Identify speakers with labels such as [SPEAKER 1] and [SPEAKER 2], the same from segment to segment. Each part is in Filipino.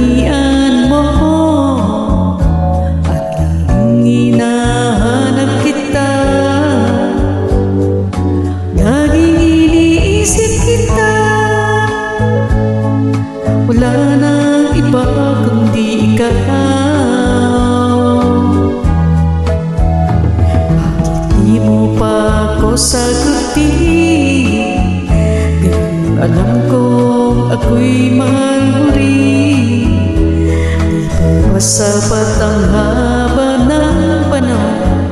[SPEAKER 1] katangian mo at laging hinahanap kita. Laging iniisip kita, wala nang iba kundi ikaw. Bakit di mo pa ako sagutin? Ganun alam kong ako'y mahal mo rin. Di ba sapat ang haba ng panahon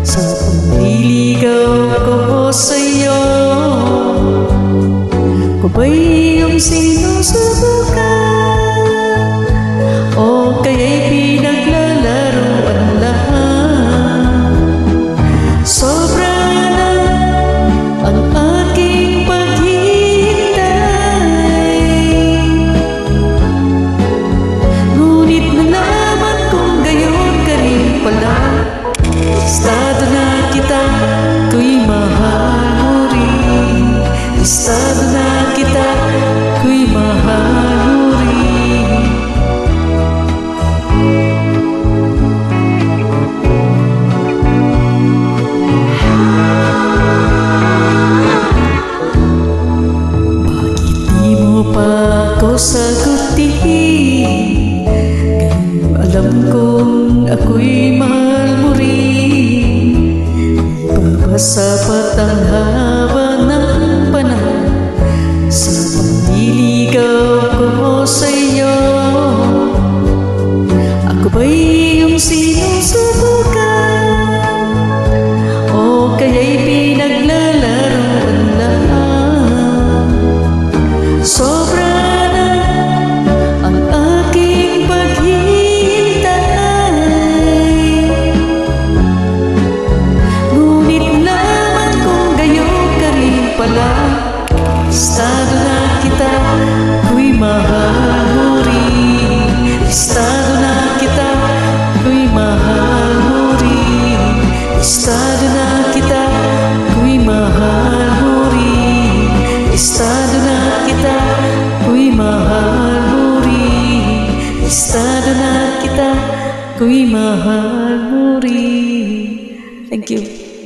[SPEAKER 1] sa pagliligaw ko sa'yo? Ko ba'y iyong sinusubukan o kaya'y pinaglalaroan lang? Sobra na ang aking paghihintay, ngunit nalaman kong gayon ka rin pala. Estado na kita, ko'y mahal mo rin. Estado na kita, ko'y mahal mo rin. Bakit di mo pa ako sagutin? Ganun alam kong ako'y mahal mo rin. Di ba sapat ang haba ng panahon sa pagliligaw ko sa'yo? Ako ba'y iyong sinusubukan o kaya'y pinaglalaroan lang? Sobra na ang aking paghihintay, ngunit naman kung gayon ka rin pala. Estado na kita, ko'y mahal mo rin. Estado na kita, ko'y mahal mo rin. Estado na kita, ko'y mahal mo rin. Estado na kita, ko'y mahal mo rin. Estado na kita, ko'y mahal mo rin. Thank you.